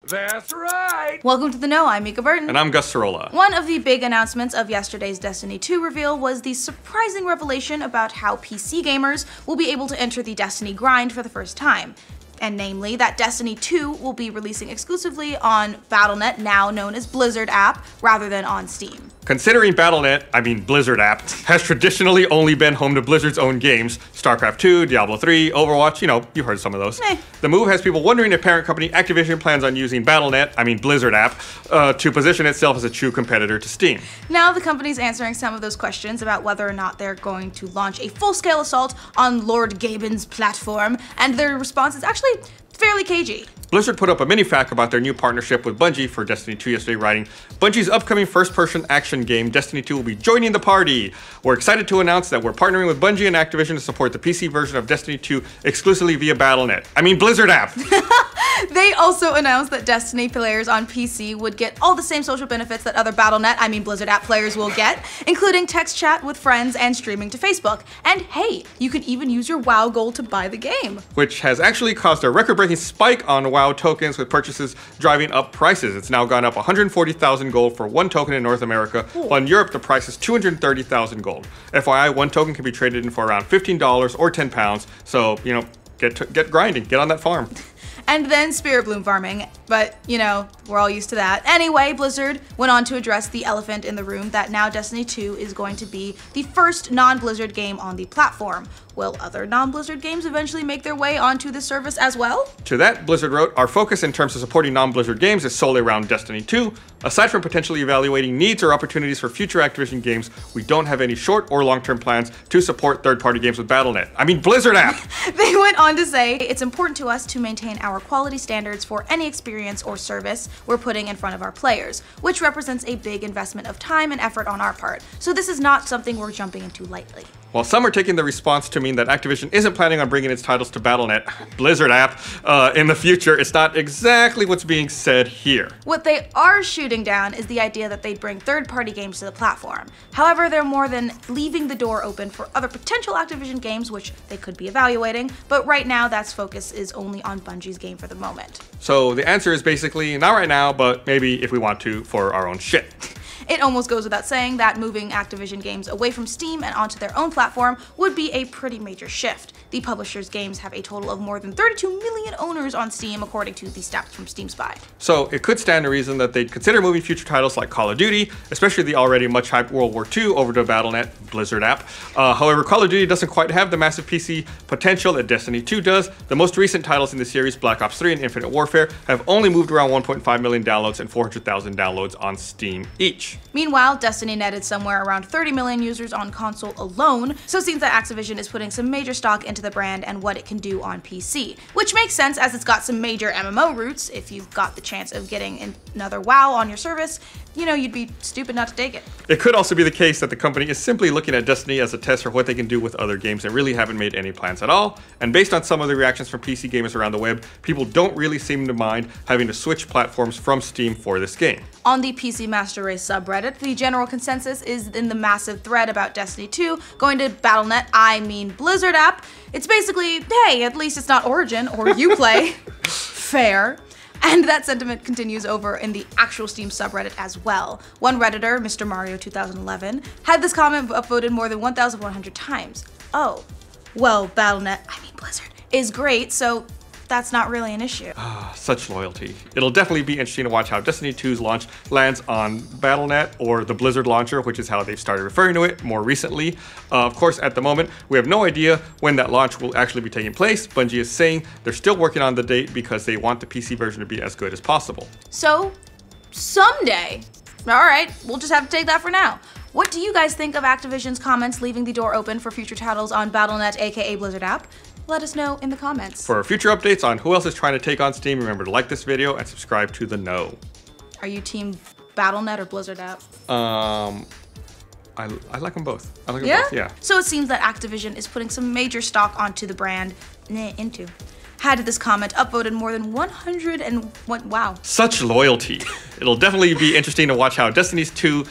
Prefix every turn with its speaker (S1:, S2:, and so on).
S1: That's right!
S2: Welcome to The Know, I'm Mica Burton.
S3: And I'm Sorola.
S2: One of the big announcements of yesterday's Destiny 2 reveal was the surprising revelation about how PC gamers will be able to enter the Destiny grind for the first time. And namely, that Destiny 2 will be releasing exclusively on Battle.net, now known as Blizzard app, rather than on Steam.
S3: Considering Battle.net, I mean Blizzard app, has traditionally only been home to Blizzard's own games, StarCraft 2, Diablo 3, Overwatch, you've heard some of those. The move has people wondering if parent company Activision plans on using Battle.net, I mean Blizzard app, to position itself as a true competitor to Steam.
S2: Now the company's answering some of those questions about whether or not they're going to launch a full-scale assault on Lord Gaben's platform, and their response is actually fairly cagey.
S3: Blizzard put up a mini-fac about their new partnership with Bungie for Destiny 2 yesterday, writing, "Bungie's upcoming first-person action game, Destiny 2, will be joining the party. We're excited to announce that we're partnering with Bungie and Activision to support the PC version of Destiny 2 exclusively via Battle.net. I mean Blizzard app."
S2: They also announced that Destiny players on PC would get all the same social benefits that other Battle.net, I mean Blizzard app players will get, including text chat with friends and streaming to Facebook. And hey, you could even use your WoW gold to buy the game.
S3: Which has actually caused a record-breaking spike on WoW tokens, with purchases driving up prices. It's now gone up 140,000 gold for one token in North America, while in Europe the price is 230,000 gold. FYI, one token can be traded in for around $15 or £10, so, get grinding, get on that farm.
S2: And then Spirit Bloom farming, but we're all used to that. Anyway, Blizzard went on to address the elephant in the room that now Destiny 2 is going to be the first non-Blizzard game on the platform. Will other non-Blizzard games eventually make their way onto the service as well?
S3: To that, Blizzard wrote, "Our focus in terms of supporting non-Blizzard games is solely around Destiny 2. Aside from potentially evaluating needs or opportunities for future Activision games, we don't have any short or long-term plans to support third-party games with Battle.net. I mean Blizzard app."
S2: They went on to say, "It's important to us to maintain our quality standards for any experience or service we're putting in front of our players, which represents a big investment of time and effort on our part. So this is not something we're jumping into lightly."
S3: While some are taking the response to mean that Activision isn't planning on bringing its titles to Battle.net, Blizzard app, in the future, it's not exactly what's being said here.
S2: What they are shooting down is the idea that they'd bring third-party games to the platform. However, they're more than leaving the door open for other potential Activision games, which they could be evaluating, but right now that's focus is only on Bungie's game for the moment.
S3: So the answer is basically, not right now, but maybe if we want to for our own shit.
S2: It almost goes without saying that moving Activision games away from Steam and onto their own platform would be a pretty major shift. The publisher's games have a total of more than 32 million owners on Steam, according to the stats from Steam Spy.
S3: So it could stand to reason that they'd consider moving future titles like Call of Duty, especially the already much hyped World War II, over to Battle.net, Blizzard app. However, Call of Duty doesn't quite have the massive PC potential that Destiny 2 does. The most recent titles in the series, Black Ops 3 and Infinite Warfare, have only moved around 1.5 million downloads and 400,000 downloads on Steam each.
S2: Meanwhile, Destiny netted somewhere around 30 million users on console alone, so it seems that Activision is putting some major stock into the brand and what it can do on PC. Which makes sense, as it's got some major MMO roots. If you've got the chance of getting another WoW on your service, you'd be stupid not to take it.
S3: It could also be the case that the company is simply looking at Destiny as a test for what they can do with other games and really haven't made any plans at all. And based on some of the reactions from PC gamers around the web, people don't really seem to mind having to switch platforms from Steam for this game.
S2: On the PC Master Race subreddit, the general consensus is in the massive thread about Destiny 2 going to Battle.net, I mean Blizzard app. It's basically, hey, at least it's not Origin or Uplay. Fair. And that sentiment continues over in the actual Steam subreddit as well. One Redditor, Mr. Mario 2011, had this comment upvoted more than 1,100 times. Oh, well, Battle.net, I mean Blizzard, is great, so that's not really an issue.
S3: Such loyalty. It'll definitely be interesting to watch how Destiny 2's launch lands on Battle.net, or the Blizzard launcher, which is how they've started referring to it more recently. Of course, at the moment, we have no idea when that launch will actually be taking place. Bungie is saying they're still working on the date because they want the PC version to be as good as possible.
S2: So, someday. Alright, we'll just have to take that for now. What do you guys think of Activision's comments leaving the door open for future titles on Battle.net, aka Blizzard app? Let us know in the comments.
S3: For future updates on who else is trying to take on Steam, remember to like this video and subscribe to The Know.
S2: Are you team Battle.net or Blizzard app?
S3: I like them both. I like them both, yeah.
S2: So it seems that Activision is putting some major stock onto the brand, had this comment upvoted more than 101, wow.
S3: Such loyalty. It'll definitely be interesting to watch how Destiny's 2.